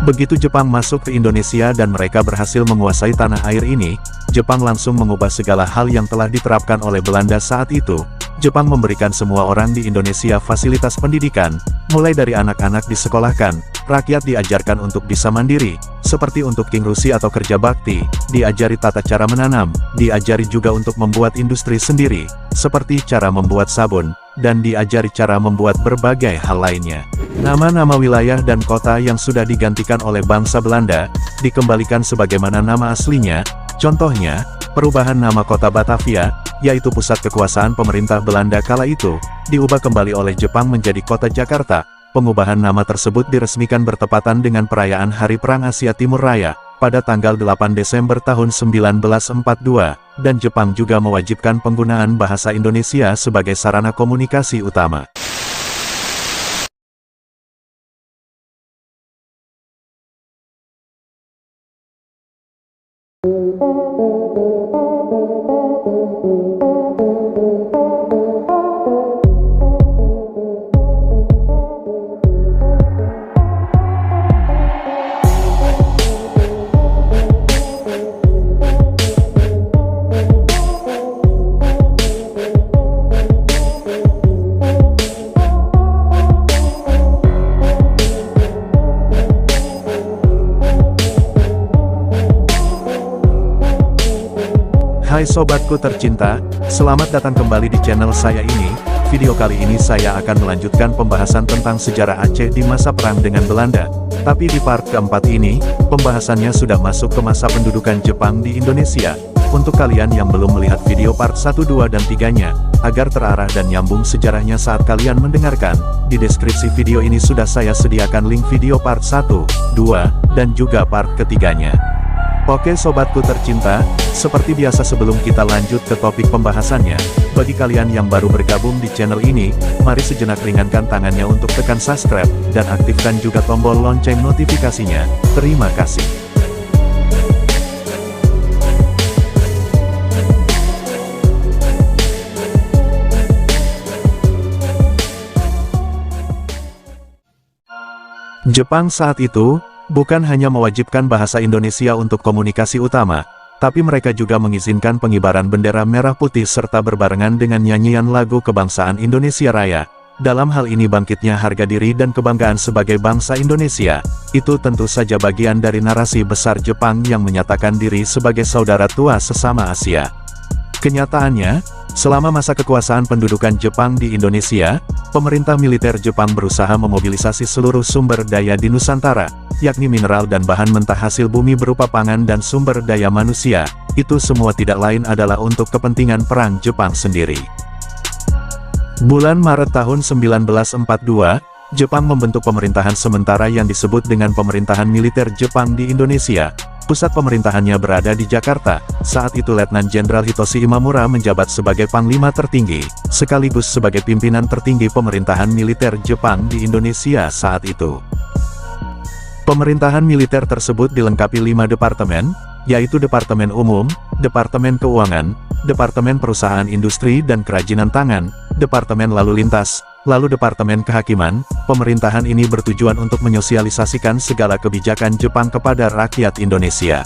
Begitu Jepang masuk ke Indonesia dan mereka berhasil menguasai tanah air ini, Jepang langsung mengubah segala hal yang telah diterapkan oleh Belanda saat itu. Jepang memberikan semua orang di Indonesia fasilitas pendidikan, mulai dari anak-anak disekolahkan, rakyat diajarkan untuk bisa mandiri, seperti untuk King Rusi atau kerja bakti, diajari tata cara menanam, diajari juga untuk membuat industri sendiri, seperti cara membuat sabun, dan diajari cara membuat berbagai hal lainnya. Nama-nama wilayah dan kota yang sudah digantikan oleh bangsa Belanda, dikembalikan sebagaimana nama aslinya, contohnya, perubahan nama kota Batavia, yaitu pusat kekuasaan pemerintah Belanda kala itu, diubah kembali oleh Jepang menjadi kota Jakarta. Pengubahan nama tersebut diresmikan bertepatan dengan perayaan Hari Perang Asia Timur Raya, pada tanggal 8 Desember tahun 1942, dan Jepang juga mewajibkan penggunaan bahasa Indonesia sebagai sarana komunikasi utama. Hai sobatku tercinta, selamat datang kembali di channel saya ini. Video kali ini saya akan melanjutkan pembahasan tentang sejarah Aceh di masa perang dengan Belanda. Tapi di part keempat ini, pembahasannya sudah masuk ke masa pendudukan Jepang di Indonesia. Untuk kalian yang belum melihat video part 1, 2, dan 3-nya, agar terarah dan nyambung sejarahnya saat kalian mendengarkan, di deskripsi video ini sudah saya sediakan link video part 1, 2, dan juga part ketiganya. Oke sobatku tercinta, seperti biasa sebelum kita lanjut ke topik pembahasannya, bagi kalian yang baru bergabung di channel ini, mari sejenak ringankan tangannya untuk tekan subscribe, dan aktifkan juga tombol lonceng notifikasinya. Terima kasih. Jepang saat itu bukan hanya mewajibkan bahasa Indonesia untuk komunikasi utama, tapi mereka juga mengizinkan pengibaran bendera merah putih serta berbarengan dengan nyanyian lagu kebangsaan Indonesia Raya. Dalam hal ini bangkitnya harga diri dan kebanggaan sebagai bangsa Indonesia. Itu tentu saja bagian dari narasi besar Jepang yang menyatakan diri sebagai saudara tua sesama Asia. Kenyataannya, selama masa kekuasaan pendudukan Jepang di Indonesia, pemerintah militer Jepang berusaha memobilisasi seluruh sumber daya di Nusantara, yakni mineral dan bahan mentah hasil bumi berupa pangan dan sumber daya manusia. Itu semua tidak lain adalah untuk kepentingan perang Jepang sendiri. Bulan Maret tahun 1942, Jepang membentuk pemerintahan sementara yang disebut dengan Pemerintahan Militer Jepang di Indonesia. Pusat pemerintahannya berada di Jakarta. Saat itu Letnan Jenderal Hitoshi Imamura menjabat sebagai Panglima tertinggi, sekaligus sebagai pimpinan tertinggi pemerintahan militer Jepang di Indonesia saat itu. Pemerintahan militer tersebut dilengkapi 5 departemen, yaitu Departemen Umum, Departemen Keuangan, Departemen Perusahaan Industri dan Kerajinan Tangan, Departemen Lalu Lintas, lalu Departemen Kehakiman. Pemerintahan ini bertujuan untuk menyosialisasikan segala kebijakan Jepang kepada rakyat Indonesia.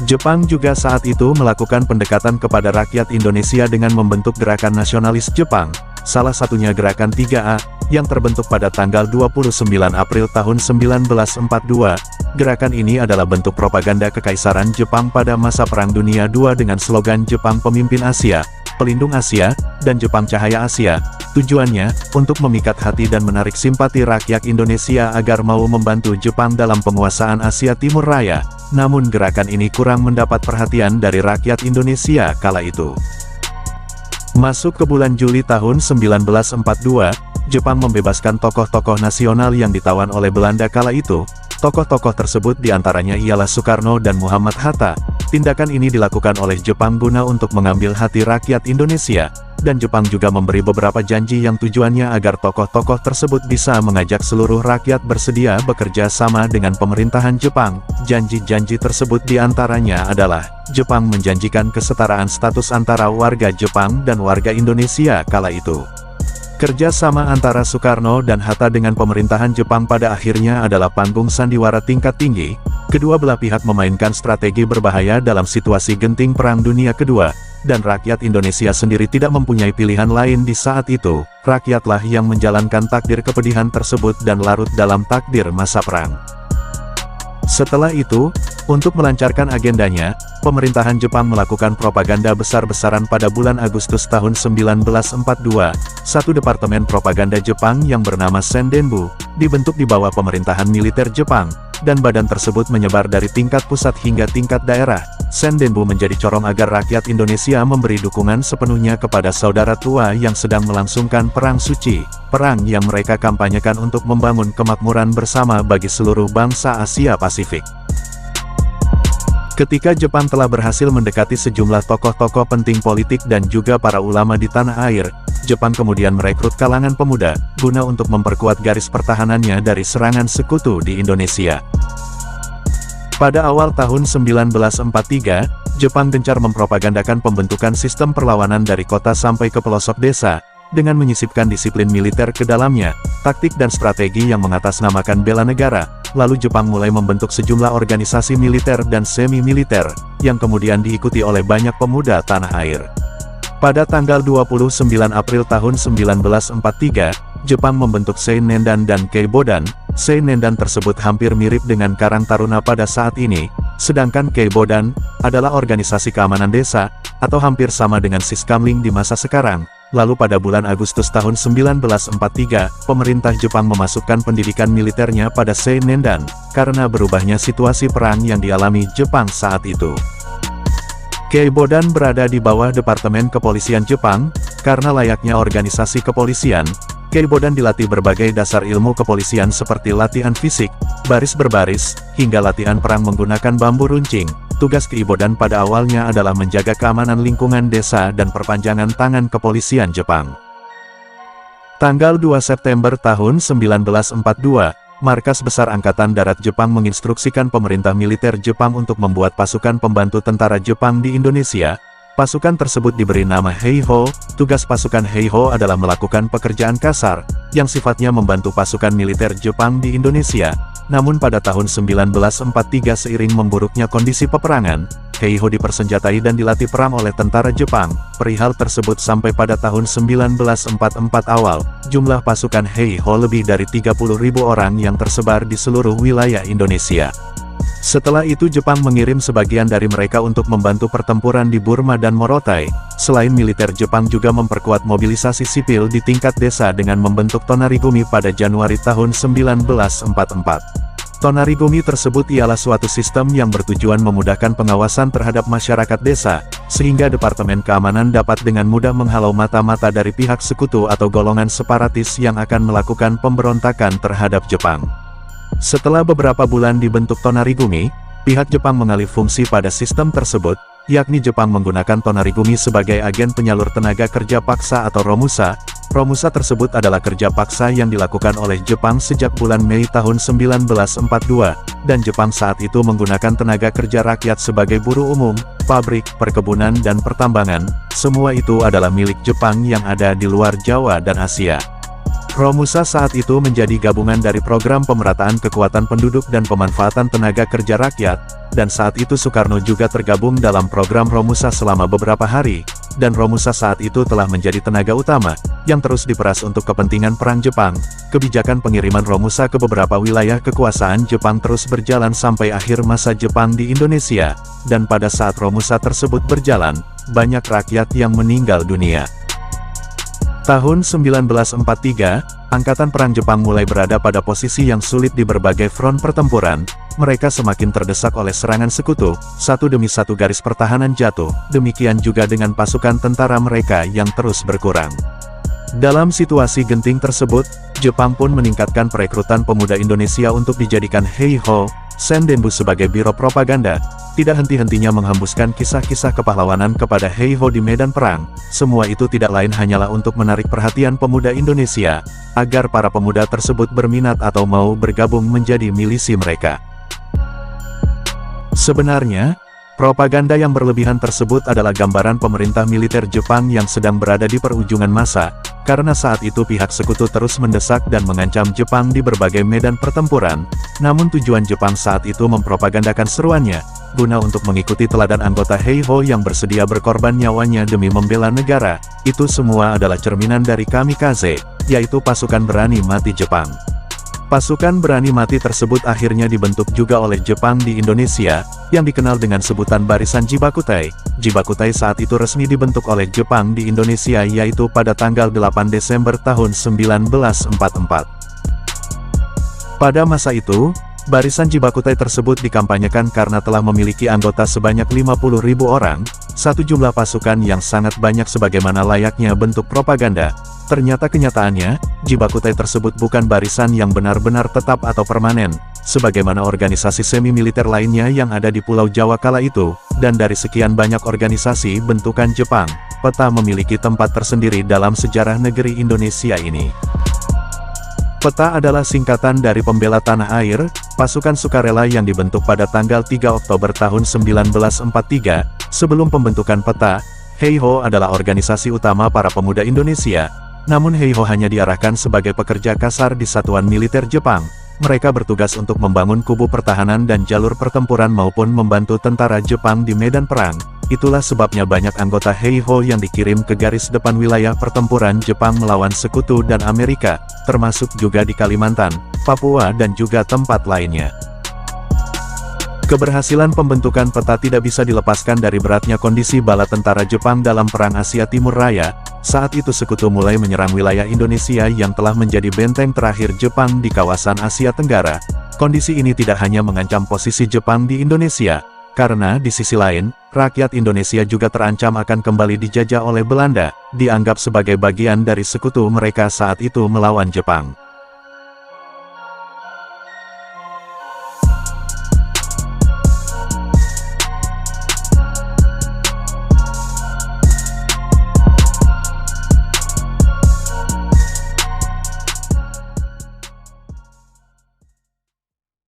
Jepang juga saat itu melakukan pendekatan kepada rakyat Indonesia dengan membentuk Gerakan Nasionalis Jepang, salah satunya Gerakan 3A, yang terbentuk pada tanggal 29 April tahun 1942. Gerakan ini adalah bentuk propaganda Kekaisaran Jepang pada masa Perang Dunia II dengan slogan Jepang Pemimpin Asia, Pelindung Asia, dan Jepang Cahaya Asia. Tujuannya, untuk memikat hati dan menarik simpati rakyat Indonesia agar mau membantu Jepang dalam penguasaan Asia Timur Raya. Namun gerakan ini kurang mendapat perhatian dari rakyat Indonesia kala itu. Masuk ke bulan Juli tahun 1942, Jepang membebaskan tokoh-tokoh nasional yang ditawan oleh Belanda kala itu. Tokoh-tokoh tersebut diantaranya ialah Soekarno dan Muhammad Hatta. Tindakan ini dilakukan oleh Jepang guna untuk mengambil hati rakyat Indonesia, dan Jepang juga memberi beberapa janji yang tujuannya agar tokoh-tokoh tersebut bisa mengajak seluruh rakyat bersedia bekerja sama dengan pemerintahan Jepang. Janji-janji tersebut diantaranya adalah, Jepang menjanjikan kesetaraan status antara warga Jepang dan warga Indonesia kala itu. Kerja sama antara Soekarno dan Hatta dengan pemerintahan Jepang pada akhirnya adalah panggung sandiwara tingkat tinggi. Kedua belah pihak memainkan strategi berbahaya dalam situasi genting Perang Dunia Kedua, dan rakyat Indonesia sendiri tidak mempunyai pilihan lain di saat itu. Rakyatlah yang menjalankan takdir kepedihan tersebut dan larut dalam takdir masa perang. Setelah itu, untuk melancarkan agendanya, pemerintahan Jepang melakukan propaganda besar-besaran pada bulan Agustus tahun 1942. Satu departemen propaganda Jepang yang bernama Sendenbu, dibentuk di bawah pemerintahan militer Jepang, dan badan tersebut menyebar dari tingkat pusat hingga tingkat daerah. Sendenbu menjadi corong agar rakyat Indonesia memberi dukungan sepenuhnya kepada saudara tua yang sedang melangsungkan Perang Suci, perang yang mereka kampanyekan untuk membangun kemakmuran bersama bagi seluruh bangsa Asia Pasifik. Ketika Jepang telah berhasil mendekati sejumlah tokoh-tokoh penting politik dan juga para ulama di tanah air, Jepang kemudian merekrut kalangan pemuda, guna untuk memperkuat garis pertahanannya dari serangan sekutu di Indonesia. Pada awal tahun 1943, Jepang gencar mempropagandakan pembentukan sistem perlawanan dari kota sampai ke pelosok desa, dengan menyisipkan disiplin militer ke dalamnya, taktik dan strategi yang mengatasnamakan bela negara. Lalu Jepang mulai membentuk sejumlah organisasi militer dan semi-militer, yang kemudian diikuti oleh banyak pemuda tanah air. Pada tanggal 29 April tahun 1943, Jepang membentuk Seinendan dan Keibodan. Seinendan tersebut hampir mirip dengan Karang Taruna pada saat ini, sedangkan Keibodan adalah organisasi keamanan desa, atau hampir sama dengan Siskamling di masa sekarang. Lalu pada bulan Agustus tahun 1943, pemerintah Jepang memasukkan pendidikan militernya pada Seinendan, karena berubahnya situasi perang yang dialami Jepang saat itu. Keibodan berada di bawah Departemen Kepolisian Jepang, karena layaknya organisasi kepolisian, Keibodan dilatih berbagai dasar ilmu kepolisian seperti latihan fisik, baris berbaris, hingga latihan perang menggunakan bambu runcing. Tugas Keibodan pada awalnya adalah menjaga keamanan lingkungan desa dan perpanjangan tangan kepolisian Jepang. Tanggal 2 September tahun 1942, Markas Besar Angkatan Darat Jepang menginstruksikan pemerintah militer Jepang untuk membuat pasukan pembantu tentara Jepang di Indonesia. Pasukan tersebut diberi nama Heiho. Tugas pasukan Heiho adalah melakukan pekerjaan kasar, yang sifatnya membantu pasukan militer Jepang di Indonesia. Namun pada tahun 1943 seiring memburuknya kondisi peperangan, Heiho dipersenjatai dan dilatih perang oleh tentara Jepang. Perihal tersebut sampai pada tahun 1944 awal, jumlah pasukan Heiho lebih dari 30.000 orang yang tersebar di seluruh wilayah Indonesia. Setelah itu Jepang mengirim sebagian dari mereka untuk membantu pertempuran di Burma dan Morotai. Selain militer, Jepang juga memperkuat mobilisasi sipil di tingkat desa dengan membentuk Tonarigumi pada Januari tahun 1944. Tonarigumi tersebut ialah suatu sistem yang bertujuan memudahkan pengawasan terhadap masyarakat desa, sehingga Departemen Keamanan dapat dengan mudah menghalau mata-mata dari pihak sekutu atau golongan separatis yang akan melakukan pemberontakan terhadap Jepang. Setelah beberapa bulan dibentuk Tonarigumi, pihak Jepang mengalih fungsi pada sistem tersebut, yakni Jepang menggunakan Tonarigumi sebagai agen penyalur tenaga kerja paksa atau Romusa. Romusa tersebut adalah kerja paksa yang dilakukan oleh Jepang sejak bulan Mei tahun 1942, dan Jepang saat itu menggunakan tenaga kerja rakyat sebagai buruh umum, pabrik, perkebunan dan pertambangan. Semua itu adalah milik Jepang yang ada di luar Jawa dan Asia. Romusa saat itu menjadi gabungan dari program pemerataan kekuatan penduduk dan pemanfaatan tenaga kerja rakyat, dan saat itu Soekarno juga tergabung dalam program Romusa selama beberapa hari, dan Romusa saat itu telah menjadi tenaga utama, yang terus diperas untuk kepentingan perang Jepang. Kebijakan pengiriman Romusa ke beberapa wilayah kekuasaan Jepang terus berjalan sampai akhir masa Jepang di Indonesia, dan pada saat Romusa tersebut berjalan, banyak rakyat yang meninggal dunia. Tahun 1943, Angkatan Perang Jepang mulai berada pada posisi yang sulit di berbagai front pertempuran. Mereka semakin terdesak oleh serangan sekutu, satu demi satu garis pertahanan jatuh, demikian juga dengan pasukan tentara mereka yang terus berkurang. Dalam situasi genting tersebut, Jepang pun meningkatkan perekrutan pemuda Indonesia untuk dijadikan Heiho, Sendenbu sebagai biro propaganda. Tidak henti-hentinya menghembuskan kisah-kisah kepahlawanan kepada Heiho di medan perang. Semua itu tidak lain hanyalah untuk menarik perhatian pemuda Indonesia, agar para pemuda tersebut berminat atau mau bergabung menjadi milisi mereka. Sebenarnya, propaganda yang berlebihan tersebut adalah gambaran pemerintah militer Jepang yang sedang berada di perujungan masa, karena saat itu pihak sekutu terus mendesak dan mengancam Jepang di berbagai medan pertempuran, namun tujuan Jepang saat itu mempropagandakan seruannya, guna untuk mengikuti teladan anggota Heiho yang bersedia berkorban nyawanya demi membela negara. Itu semua adalah cerminan dari kamikaze, yaitu pasukan berani mati Jepang. Pasukan berani mati tersebut akhirnya dibentuk juga oleh Jepang di Indonesia, yang dikenal dengan sebutan Barisan Jibakutai. Jibakutai saat itu resmi dibentuk oleh Jepang di Indonesia yaitu pada tanggal 8 Desember tahun 1944. Pada masa itu, Barisan Jibakutai tersebut dikampanyekan karena telah memiliki anggota sebanyak 50.000 orang, satu jumlah pasukan yang sangat banyak sebagaimana layaknya bentuk propaganda. Ternyata kenyataannya, Jibakutai tersebut bukan barisan yang benar-benar tetap atau permanen, sebagaimana organisasi semi-militer lainnya yang ada di Pulau Jawa kala itu, dan dari sekian banyak organisasi bentukan Jepang, Peta memiliki tempat tersendiri dalam sejarah negeri Indonesia ini. Peta adalah singkatan dari Pembela Tanah Air, pasukan sukarela yang dibentuk pada tanggal 3 Oktober tahun 1943. Sebelum pembentukan Peta, Heiho adalah organisasi utama para pemuda Indonesia. Namun Heiho hanya diarahkan sebagai pekerja kasar di satuan militer Jepang. Mereka bertugas untuk membangun kubu pertahanan dan jalur pertempuran maupun membantu tentara Jepang di medan perang. Itulah sebabnya banyak anggota Heiho yang dikirim ke garis depan wilayah pertempuran Jepang melawan sekutu dan Amerika, termasuk juga di Kalimantan, Papua dan juga tempat lainnya. Keberhasilan pembentukan Peta tidak bisa dilepaskan dari beratnya kondisi bala tentara Jepang dalam Perang Asia Timur Raya. Saat itu sekutu mulai menyerang wilayah Indonesia yang telah menjadi benteng terakhir Jepang di kawasan Asia Tenggara. Kondisi ini tidak hanya mengancam posisi Jepang di Indonesia, karena di sisi lain, rakyat Indonesia juga terancam akan kembali dijajah oleh Belanda, dianggap sebagai bagian dari sekutu mereka saat itu melawan Jepang.